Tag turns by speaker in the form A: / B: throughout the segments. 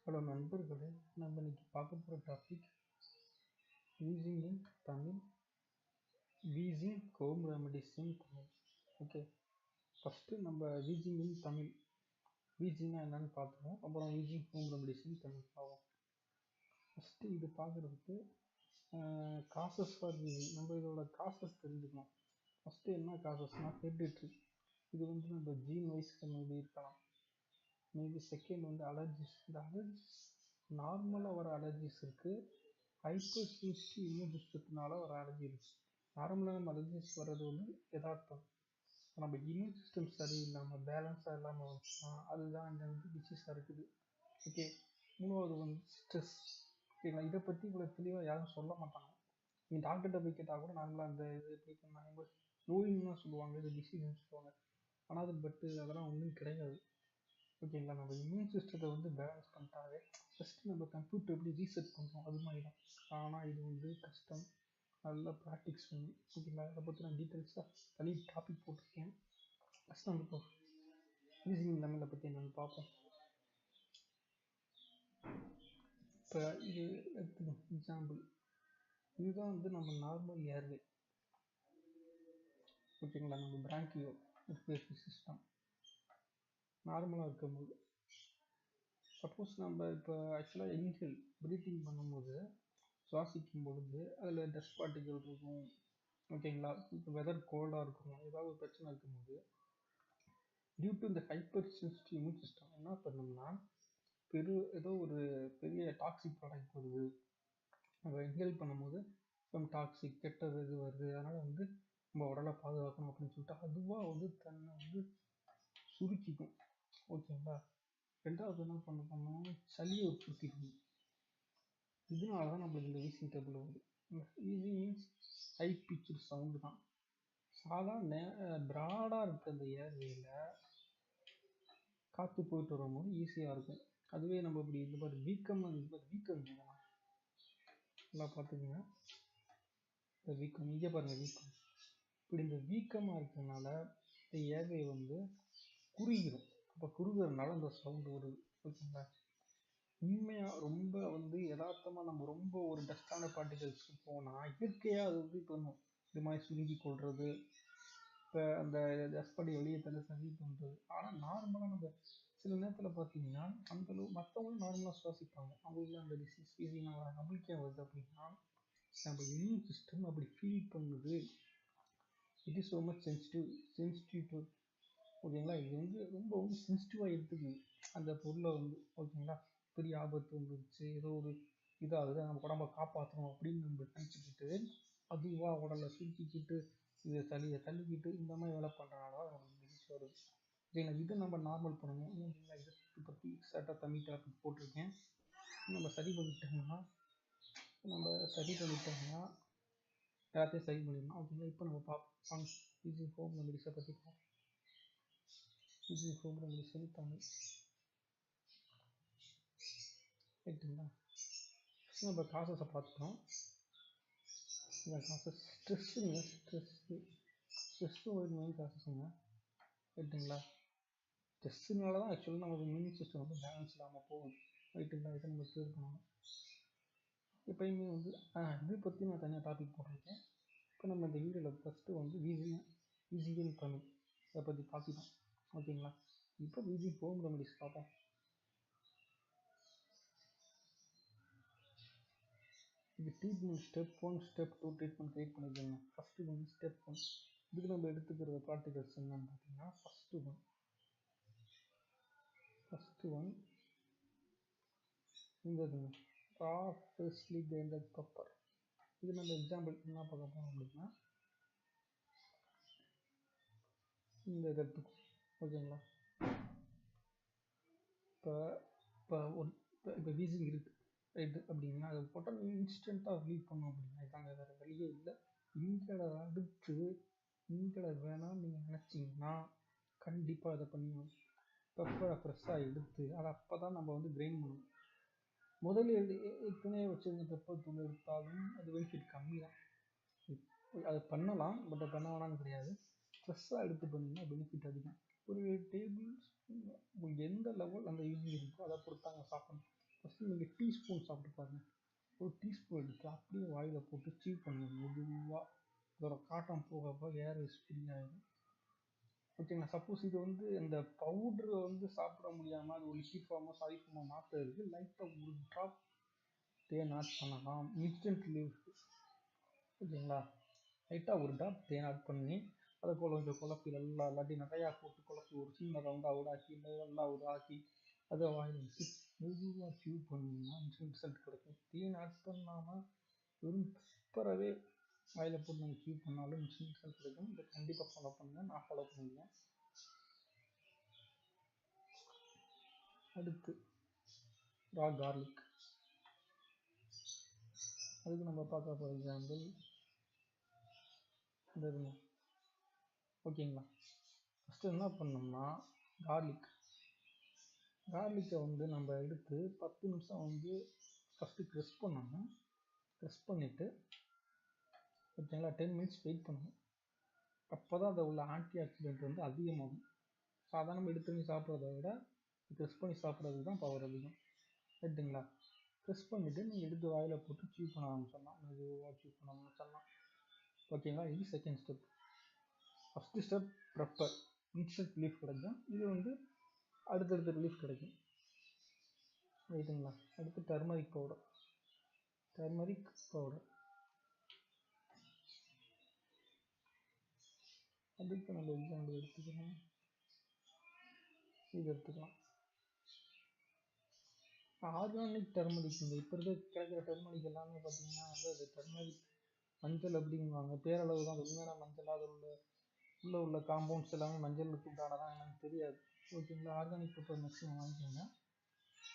A: Hello நண்பர்களே, நம்ம இன்னைக்கு பார்க்க போகிற டாபிக் வீசிங் இன் தமிழ், வீசிங் ஹோம் ரெமடிஸ் இன் தமிழ். ஓகே, ஃபஸ்ட்டு நம்ம வீசிங் இன் தமிழ், வீசிங்னா என்னன்னு பார்த்துருவோம். அப்புறம் வீசிங் ஹோம் ரெமடிஸ் இன் தமிழ் பார்ப்போம். ஃபஸ்ட்டு இது பார்க்குறதுக்கு காசஸ் ஃபார் வீசிங், நம்ம இதோட காசஸ் தெரிஞ்சுக்கணும். ஃபஸ்ட்டு என்ன காசஸ்னால் ஹெரிடிட்ரி, இது வந்து நம்ம ஜீன் வைஸ் மேபி இருக்கலாம். மேபி செகண்ட் வந்து அலர்ஜிஸ், இந்த அலர்ஜிஸ் நார்மலாக வர அலர்ஜிஸ் இருக்குது, ஹைப்பர் சென்சிட்டிவ் இம்யூன் சிஸ்டத்தினால வர அலர்ஜி இருக்குது. நார்மலாக நம்ம அலர்ஜிஸ் வர்றது வந்து எதார்த்தம், நம்ம இம்யூன் சிஸ்டம் சரியில்லாமல் பேலன்ஸாக இல்லாமல் வந்துச்சுன்னா அதுதான் இந்த வந்து டிசீஸாக இருக்குது. ஓகே, மூணாவது வந்து ஸ்ட்ரெஸ். ஓகேங்களா, இதை பற்றி இவ்வளோ தெளிவாக யாரும் சொல்ல மாட்டாங்க. நீங்கள் டாக்டர்கிட்ட போய் கேட்டால் கூட நார்மலாக அந்த இது எப்படி பண்ணாங்க நோயின்னு தான் சொல்லுவாங்க, இது டிசீஸ்ன்னு சொல்லுவாங்க. ஆனால் அது அதெல்லாம் ஒன்றும் கிடையாது. ஓகேங்களா, நம்ம இம்யூன் சிஸ்டத்தை வந்து பேலன்ஸ் பண்ணிட்டாவே ஃபஸ்ட்டு நம்ம கம்ப்யூட்டர் எப்படி ரீசெட் பண்ணுறோம் அது மாதிரி தான். ஆனால் இது வந்து கஷ்டம், நல்லா ப்ராக்டிக்ஸ் பண்ணணும். ஓகேங்களா, அதை பற்றி நான் டீட்டெயில்ஸாக தனி டாபிக் போட்டிருக்கேன். ஃபஸ்ட் நம்ம இப்போ வீசிங் தமிழை பற்றி என்னென்னு பார்ப்போம். இப்போ இது எடுத்துக்கோங்க எக்ஸாம்பிள், இதுதான் வந்து நம்ம நார்மல் ஏர்வே. ஓகேங்களா, நம்ம பிராங்கியோ ரெஸ்பிரேட்டரி சிஸ்டம் நார்மலாக இருக்கும்போது, சப்போஸ் நம்ம இப்போ ஆக்சுவலாக இன்ஹேல் ப்ரீத்திங் பண்ணும்போது சுவாசிக்கும் பொழுது அதில் டஸ்ட் பார்ட்டிகள் இருக்கும். ஓகேங்களா, இப்போ வெதர் கோல்டாக இருக்கும், ஏதாவது ஒரு பிரச்சனை இருக்கும்போது டியூ டு இந்த ஹைப்பர் சென்சிட்டிவ் இம்யூன் சிஸ்டம் என்ன பண்ணோம்னா ஏதோ ஒரு பெரிய டாக்ஸிக் ப்ராடக்ட் வருது, நம்ம இன்ஹேல் பண்ணும்போது சம் டாக்ஸிக் கெட்டது இது வருது, அதனால் வந்து நம்ம உடலை பாதுகாக்கணும் அப்படின்னு சொல்லிட்டு அதுவாக வந்து தன்னை வந்து சுருக்கிக்கும். ஓகேங்களா, ரெண்டாவது என்ன பண்ணணும், சளியை உற்பத்திக்கணும். இதனால தான் நம்மளுக்கு இந்த வீசிங் டேபிள் வருது. வீசிங் மீன்ஸ் ஹை பிச்சு சவுண்டு தான். சாதாரண ப்ராடாக இருக்க அந்த ஏர்வேயில் காற்று போயிட்டு வரும்போது ஈஸியாக இருக்கும். அதுவே நம்ம இப்படி இந்த மாதிரி வீக்கம் இல்லைங்களா, நல்லா பார்த்துக்குங்க. இந்த வீக்கம் இங்கே பாருங்கள், வீக்கம் இப்படி இந்த வீக்கமாக இருக்கிறதுனால இந்த ஏர்வே வந்து குறுகிடும். அப்போ குறுகிறதுனால அந்த சவுண்டு வருது. ஓகேங்களா, உண்மையாக ரொம்ப வந்து யதார்த்தமாக நம்ம ரொம்ப ஒரு டஸ்டான பார்ட்டிகல்ஸ்க்கு போனால் இயற்கையாக அது வந்து பண்ணும், இது மாதிரி சுருங்கி கொள்வது, இப்போ அந்த டஸ்ட் பார்ட்டி வெளியே தள்ள சரி பண்ணுறது. ஆனால் நார்மலாக நம்ம சில நேரத்தில் பார்த்தீங்கன்னா அந்தளவு மற்றவங்களும் நார்மலாக சுவாசிப்பாங்க, அவங்களுக்கு அந்த டிசீஸ் வீசிங்லாம் வர நம்மளுக்கே வருது. அப்படின்னா நம்ம இம்யூன் சிஸ்டம் அப்படி ஃபீல் பண்ணுது. It is so much sensitive to. ஓகேங்களா, இது வந்து ரொம்ப வந்து சென்சிட்டிவாக எடுத்துக்குது அந்த பொருளை வந்து. ஓகேங்களா, பெரிய ஆபத்து வந்துருச்சு, ஏதோ ஒரு இதாகுது, நம்ம உடம்பை காப்பாற்றணும் அப்படின்னு நம்ம நினச்சிக்கிட்டு அதுவாக உடலை சுருக்கிக்கிட்டு இதை தள்ளிக்கிட்டு இந்த மாதிரி வேலை பண்ணுறனால தான் நம்மளுக்கு டிசீஸ் வருது. ஓகேங்களா, இதை நம்ம நார்மல் பண்ணணும். ஓகேங்களா, இதை பற்றி எக்ஸாக்டாக தமிழ் டாபிக் போட்டிருக்கேன். நம்ம சரி பண்ணிட்டோம்னா எல்லாத்தையும் சரி பண்ணிடலாம். ஓகேங்களா, இப்போ நம்ம பார்ப்போம் வீசிங் ஹோம் ரெமடிஸை பற்றி பார்ப்போம். வீசிங் ஹோம் ரெமடிஸ் இன் தமிழ். ரைட்டுங்களா, நம்ம காசஸை பார்த்துட்டோம். இந்த காசஸ் ஸ்ட்ரெஸ்ஸு ஒரு மெயின் காசஸுங்க. ரைட்டுங்களா, ஸ்ட்ரெஸ்ஸுனால தான் ஆக்சுவலாக நமக்கு இம்யூன் சிஸ்டம் வந்து பேலன்ஸ் இல்லாமல் போகுது. ரைட்டுங்களா, இதை நம்ம கிளியர் பண்ணணும். எப்பயுமே வந்து இதை பற்றி நான் தனியாக டாபிக் போட்டிருக்கேன். இப்போ நம்ம இந்த வீடியோவில் ஃபஸ்ட்டு வந்து வீசிங் தமிழ் இதை பற்றி பார்த்துட்டோம். ஓகேங்களா, இப்போ வீசிங் ஹோம் ரெமடிஸ் பார்ப்போம். இது treatment step 1 step 2 treatment create பண்ணிக்கோங்க. ஃபஸ்ட்டு வந்து ஸ்டெப் 1, இதுக்கு நம்ம எடுத்துக்கிற பார்ட்டிகல்ஸ் என்னன்னு பார்த்தீங்கன்னா ஃபஸ்ட்டு ஒன் இந்த ரா ஃப்ரெஷ்லி கிரைண்டட் பெப்பர். இது நம்ம எக்ஸாம்பிள் என்ன பார்க்க போகிறோம் அப்படின்னா இந்த இதை எடுத்துக்கும். ஓகேங்களா, இப்போ வீசிங் இருக்குது ரைட்டு அப்படின்னா அதை போட்டால் இன்ஸ்டண்ட்டாக ரிலீவ் பண்ணோம் அப்படின்னா இதாங்க, வேறு வழியே இல்லை. இன்கடை வேணாம்னு நீங்கள் நினச்சிங்கன்னா கண்டிப்பாக இதை பண்ணிடணும். பெப்பரை ஃப்ரெஷ்ஷாக எடுத்து அதை அப்போ தான் நம்ம வந்து கிரைண்ட் பண்ணணும். முதல்ல ஏற்கனவே வச்சுருந்த பெப்பர் தூள் எடுத்தாலும் அது பெனிஃபிட் கம்மி தான். அது பண்ணலாம், பட் பண்ண வேணாம்னு கிடையாது. ஃப்ரெஷ்ஷாக எடுத்து பண்ணிங்கன்னா பெனிஃபிட் அதிகம். ஒரு டேபிள் உங்களுக்கு எந்த லெவல் அந்த யூசிங் இருக்கோ அதை பொறுத்தாங்க சாப்பிடணும். ஃபஸ்ட்டு நீங்கள் டீஸ்பூன் சாப்பிட்டு பாருங்கள். ஒரு டீஸ்பூன் எடுத்து அப்படியே வாயில் போட்டு சீவ் பண்ணுங்க மெதுவாக. அதோட காட்டம் போக போக ஏர் ஃப்ரீ ஆகிடும். ஓகேங்களா. சப்போஸ் இது வந்து இந்த பவுட்ரு வந்து சாப்பிட முடியாமல் அது ஒரு லிக்விட் ஃபார்மாக சாலிட் ஃபார்மாக மாற்றுறதுக்கு லைட்டாக ஒரு ட்ராப் தேன் ஆட் பண்ணலாம் இன்ஸ்டன்ட் ரிலீஃப். ஓகேங்களா. லைட்டாக ஒரு ட்ராப் தேன் ஆட் பண்ணி அதை கொஞ்சம் குழப்பி நல்லா இல்லாட்டி நிறையா போட்டு குழப்பி ஒரு சின்ன ரவுண்டாக உடாக்கி நல்லா உடாக்கி அதை வாயில் வச்சு மெதுவாக ஃபியூ பண்ணிங்கன்னா இன்ஸ்டன்ட் ரிசல்ட் கிடைக்கும். தேன் ஆட் பண்ணாமல் வெறும் பெப்பரவே வாயில் போட்டு நம்ம ஃபியூ பண்ணாலும் இன்ஸ்டன்ட் ரிசல்ட் கிடைக்கும். இதை கண்டிப்பாக ஃபாலோ பண்ணுங்கள். நான் ஃபாலோ பண்ணிடுவேன். அடுத்து ரா கார்லிக். அதுக்கு நம்ம பார்க்க ஃபார் எக்ஸாம்பிள் இந்த இதுங்க. ஓகேங்களா. ஃபஸ்ட்டு என்ன பண்ணோம்னா கார்லிக்கை வந்து நம்ம எடுத்து 10 நிமிஷம் வந்து ஃபஸ்ட்டு க்ரெஸ் பண்ணணும். க்ரெஸ் பண்ணிவிட்டு ஓகேங்களா 10 மினிட்ஸ் வெயிட் பண்ணணும். அப்போ தான் அதை உள்ள ஆன்டி ஆக்சிடென்ட் வந்து அதிகமாகும். சாதாரண எடுத்து சாப்பிட்றத விட க்ரெஸ் பண்ணி சாப்பிட்றதுக்கு தான் பவர் அதிகம். ரைட்டுங்களா. ப்ரெஸ் பண்ணிவிட்டு நீங்கள் எடுத்து வாயில் போட்டு சீவ் பண்ண ஆரம்பிச்சிடலாம். மெதுவாக சீவ் பண்ண ஆரம்பிச்சிடலாம். ஓகேங்களா. இது second step. First step pepper instant relief கிடைக்கும். இது வந்து அடுத்தடுத்த ரிலீஃப் கிடைக்கும். ரைட்டுங்களா. அடுத்து டர்மரிக் பவுடர். அதுக்கு நம்ம எக்ஸாம்பிள் எடுத்துக்கலாம். இது எடுத்துக்கலாம். Organic turmeric. இந்த இப்போ கிடைக்கிற டர்மரிக் எல்லாமே பார்த்தீங்கன்னா வந்து அது டர்மரிக் மஞ்சள் அப்படிங்குவாங்க. பேரளவு தான். அது உண்மையான மஞ்சள் அதில் உள்ள காம்பவுண்ட்ஸ் எல்லாமே மஞ்சளுக்கு உண்டானதான் எனக்கு தெரியாது. ஓகேங்களா. ஆர்கானிக் பெப்பர் மேக்ஸிமம் வாங்கிக்கோங்க.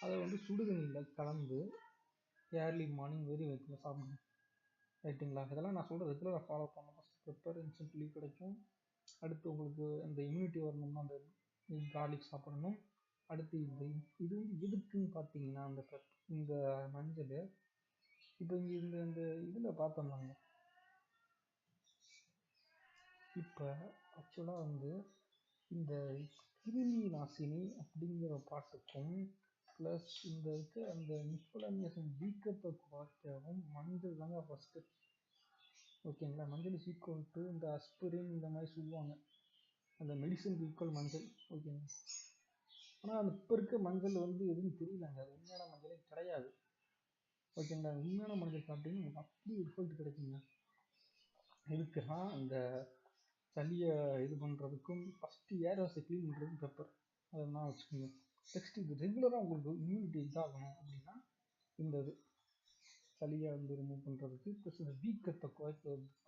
A: அதை வந்து சுடுதண்ணியில் கலந்து ஏர்லி மார்னிங் வெறும் வயிற்றில் சாப்பிடணும். ரைட்டுங்களா. இதெல்லாம் நான் சொல்கிற ரெகுலராக ஃபாலோ பண்ணணும். ஃபஸ்ட் பெப்பர் இன்ஸ்டன்ட் ரிலீஃப் கிடைக்கும். அடுத்து உங்களுக்கு அந்த இம்யூனிட்டி வரணும்னா அந்த கார்லிக் சாப்பிடணும். அடுத்து இது வந்து எதுக்குன்னு பார்த்தீங்கன்னா இந்த மஞ்சள் இப்போ இங்கே இந்த இதில் பார்த்தோம்னாங்க இப்போ ஆக்சுவலாக வந்து இந்த கிருமி நாசினி அப்படிங்கிற பாட்டுக்கும் ப்ளஸ் இந்த அந்த இன்ஃப்ளமேஷன் வீக்கத்தை குறைக்கவும் மஞ்சள் தாங்க ஃபஸ்ட்டு. ஓகேங்களா. மஞ்சள் இஸ் ஈக்குவல் டு இந்த அஸ்பிரின் இந்த மாதிரி சொல்லுவாங்க. அந்த மெடிசன் ஈக்குவல் மஞ்சள். ஓகேங்களா. ஆனால் அந்த இப்போ இருக்க மஞ்சள் வந்து எதுவும் தெரியலங்க. அது உண்மையான மஞ்சளே கிடையாது. ஓகேங்களா. உண்மையான மஞ்சள் சாப்பிட்டீங்கன்னா அப்படி ஒரு ரிசல்ட் கிடைக்குங்க. இதுக்குன்னா அந்த சளியை இது பண்ணுறதுக்கும் ஃபஸ்ட்டு ஏர்வாஸை க்ளீன் பண்ணுறதுக்கும் பெப்பர் அதெல்லாம் வச்சுக்கோங்க. நெக்ஸ்ட் இது ரெகுலராக உங்களுக்கு இம்யூனிட்டி இதாகணும் அப்படின்னா இந்த இது சளியை வந்து ரிமூவ் பண்ணுறதுக்கு ப்ளஸ் இந்த வீக்கத்தை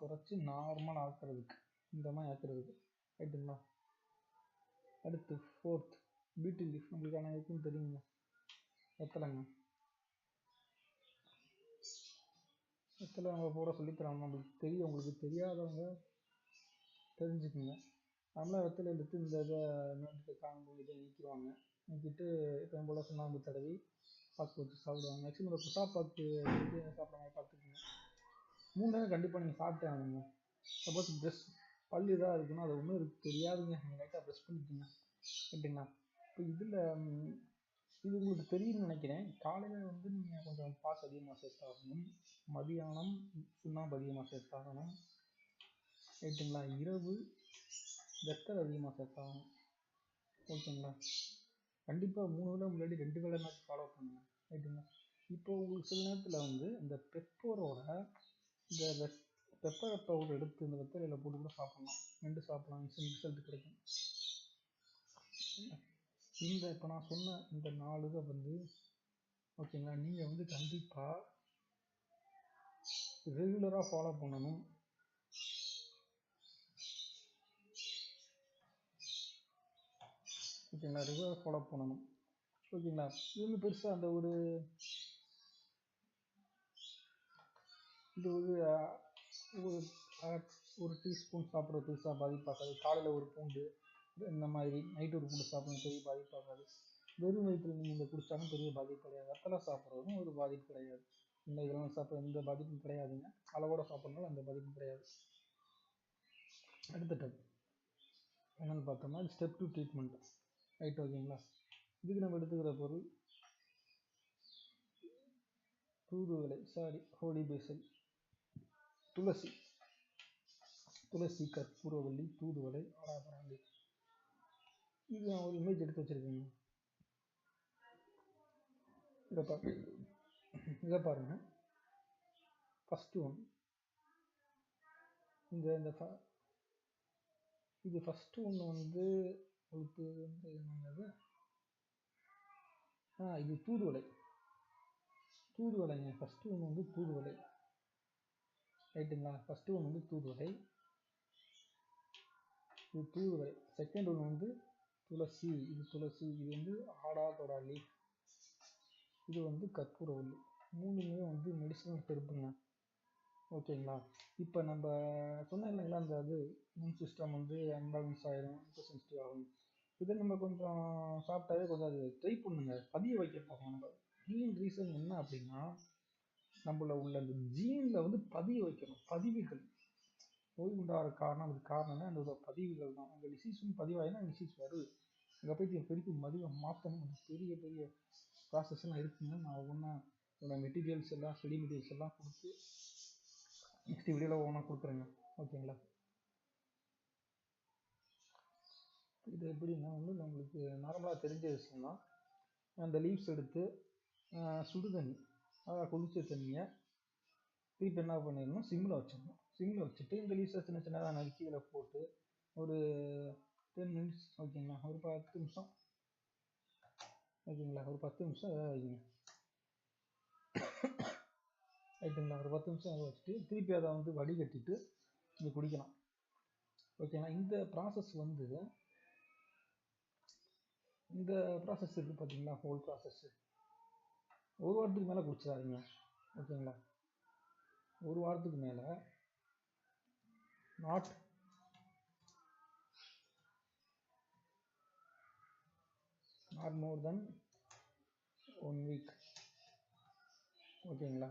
A: குறைச்சி நார்மல் ஆக்குறதுக்கு இந்த மாதிரி ஆக்குறதுக்கு. ரைட்டுங்களா. அடுத்து ஃபோர்த் பீட்டில் லீஃப். நம்மளுக்கு ஆனால் எதுவும் தெரியுங்க. வெத்தலைங்க. வெத்தலை நம்ம போட சொல்லித்தரோம். நம்மளுக்கு தெரியும். உங்களுக்கு தெரியாதவங்க தெரிஞ்சுக்குங்க. நம்மளாம் வெத்தலை எடுத்து இந்த இதை நோட்டு காம்பு இதை நீக்கிடுவாங்க. நீக்கிட்டு இப்போ போல் சுண்ணாம்பு தடவி பாக்கு வச்சு சாப்பிடுவாங்க. மேக்ஸிமம் இந்த புஷா பாக்கு சாப்பிட்ற மாதிரி பார்த்துக்குங்க. 3 நேரம் கண்டிப்பாக நீங்கள் சாப்பிட்டே ஆகணுங்க. சப்போஸ் ப்ரெஷ் பல் இதாக இருக்குன்னா அது ஒன்றும் தெரியாதுங்க. நீங்கள் லைட்டாக ப்ரெஷ் பண்ணிக்கோங்க. ரைட்டுங்களா. இப்போ இது உங்களுக்கு தெரியும்னு நினைக்கிறேன். காலையில் வந்து நீங்கள் கொஞ்சம் பாக்கு அதிகமாக சேர்த்தாகணும். மதியானம் சுண்ணாம்பு அதிகமாக சேர்த்தாகணும். ரைட்டுங்களா. இரவு வெத்தலை அதிகமாக சேர்த்தாகணும். ஓகேங்களா. கண்டிப்பாக 3 வேளை முன்னாடி 2 வேளை மேட்ச் ஃபாலோ பண்ணுங்கள். ரைட்டுங்களா. இப்போ உங்களுக்கு சில நேரத்தில் வந்து இந்த பெப்பரோட இந்த பெப்பர் பவுடர் எடுத்து இந்த வெத்தலையில் போட்டு கூட சாப்பிட்லாம். 2 சாப்பிட்லாம். ரிசல்ட் கிடைக்கும். இந்த இப்போ நான் சொன்ன இந்த 4 இதை வந்து ஓகேங்களா நீங்கள் வந்து கண்டிப்பாக ரெகுலராக ஃபாலோ பண்ணணும். ஓகேங்களா. ரெகுலராக ஃபாலோ பண்ணணும். ஓகேங்களா. இது வந்து பெருசாக அந்த ஒரு டீஸ்பூன் சாப்பிட்றது பெருசாக பாதிப்பாகாது. காலையில் ஒரு பூண்டு இந்த மாதிரி நைட்டு ஒரு பூண்டு சாப்பிட்றது பெரிய பாதிப்பாகாது. வெறும் வயிற்றில் நீங்கள் இந்த குடித்தாலும் பெரிய பாதிப்பு கிடையாது. வெத்தலை சாப்பிட்றதும் ஒரு பாதிப்பு கிடையாது. இந்த இதெல்லாம் சாப்பிட்ற எந்த பாதிப்பும் கிடையாதுங்க. அளவோட சாப்பிட்றதுனால அந்த பாதிப்பும் கிடையாது. அடுத்த ஸ்டெப் என்னென்னு பார்த்தோம்னா ஸ்டெப் 2 ட்ரீட்மெண்ட். ரைட். ஓகேங்களா. இதுக்கு நம்ம எடுத்துக்கிற பொருள் தூதுவளை சாரி ஹோலி பேசல், துளசி, துளசி, கற்பூரவள்ளி, தூதுவளை, ஆடாதொடை. இது நான் ஒரு இமேஜ் எடுத்து வச்சிருக்கேங்க. இதை பாருங்க. ஃபர்ஸ்ட் ஒன் இந்த இது ஃபர்ஸ்ட் ஒன்று வந்து உங்களுக்கு வந்து என்னது, இது தூதுவளை. தூதுவளைங்க. ஃபர்ஸ்ட் ஒன்று வந்து தூதுவளை, ரைட்டுங்களா? ஃபர்ஸ்ட் ஒன்று வந்து தூதுவளை, இது தூதுவளை. செகண்ட் ஒன்று வந்து துளசி, இது துளசி. இது வந்து ஆடாதொடாலி, இது வந்து கற்பூரவள்ளி. மூணுமே வந்து மெடிசனல் ஹெர்புங்க. ஓகேங்களா? இப்போ நம்ம சொன்னோம் இல்லைங்களா, அந்த இது இம்யூன் சிஸ்டம் வந்து அன்பேலன்ஸ் ஆயிரும், சென்சிட்டிவ் ஆகும். இதை நம்ம கொஞ்சம் சாப்பிட்டாவே கொஞ்சம் அது ட்ரை பண்ணுங்க, பதிய வைக்க போகிறோம். நம்ம மெயின் ரீசன் என்ன அப்படின்னா, நம்மள உள்ள அந்த ஜீனில் வந்து பதிய வைக்கணும். பதிவுகள் நோய் உண்டாகிற காரணம், அதுக்கு காரணம்னா அந்த பதிவுகள் தான். அந்த டிசீஸும் பதிவாயினா டிசீஸ் வருது. அங்கே போய் திருப்பி மதிவை மாற்றணும். அது பெரிய பெரிய ப்ராசஸ்லாம் இருக்குங்க. நான் ஒவ்வொன்றா என்னோட மெட்டீரியல்ஸ் எல்லாம், ஸ்டடி மெட்டீரியல்ஸ் எல்லாம் கொடுத்து நெக்ஸ்ட் வீடியோவில் ஒவ்வொன்றா கொடுக்குறேங்க. ஓகேங்களா? இது எப்படின்னா வந்து நம்மளுக்கு நார்மலாக தெரிஞ்ச விஷயம் தான். அந்த லீவ்ஸ் எடுத்து சுடு தண்ணி, கொதிச்ச தண்ணியை திருப்பி என்ன பண்ணிடணும், சிம்மில் வச்சிடணும். சிம்மில் வச்சுட்டு இந்த லீவ்ஸை சின்ன சின்னதாக நறுக்கி இதில் போட்டு ஒரு 10 மினிட்ஸ், ஓகேங்களா, ஒரு 10 நிமிஷம், ஓகேங்களா, ஒரு 10 நிமிஷம் அதை வைங்க. ரைட்டுங்களா? ஒரு 10 நிமிஷம் அதை வச்சுட்டு திருப்பி அதை வந்து வடிகட்டிட்டு நீங்கள் குடிக்கலாம். ஓகேங்களா? இந்த ப்ராசஸ் இருக்குது பார்த்தீங்களா, ஹோல் ப்ராசஸ்ஸு ஒரு வாரத்துக்கு மேலே குடிச்சிடாதீங்க. ஓகேங்களா? ஒரு வாரத்துக்கு மேலே, நாட் மோர் தென் 1 வீக். ஓகேங்களா?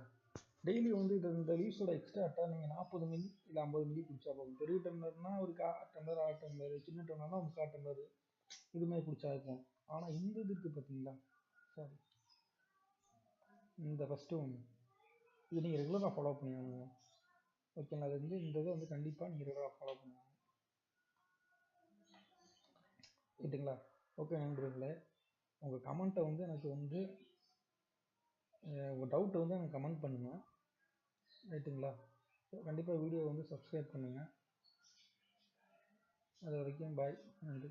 A: டெய்லி வந்து இந்த லீவ்ஸோட எக்ஸ்ட்ராக்டை நீங்கள் 40 மில்லி இல்லை 50 மில்லி குடிச்சா போதும். பெரிய டம்ளர்னா ஒரு 1/4 டம்ளர், 1/2 டம்ளர், சின்ன டம்ளர்னா 3/4 டம்ளர், இதுமாதிரி குடிச்சா இருக்கும். ஆனால் இந்த இது இருக்குது பார்த்தீங்களா, சாரி, இந்த ஃபஸ்ட்டு ஒன்று, இது நீங்கள் ரெகுலராக ஃபாலோ பண்ணிக்கோங்க. ஓகேங்களா? அது வந்து இந்த இதை வந்து கண்டிப்பாக நீங்கள் ரெகுலராக ஃபாலோ பண்ணுவாங்க. ரைட்டுங்களா? ஓகே நண்பர்களே, உங்கள் கமெண்ட்டை வந்து எனக்கு வந்து உங்கள் டவுட்டை வந்து எனக்கு கமெண்ட் பண்ணுங்கள். ரைட்டுங்களா? கண்டிப்பாக வீடியோ வந்து சப்ஸ்கிரைப் பண்ணுங்கள். அது வரைக்கும் பாய், நன்றி.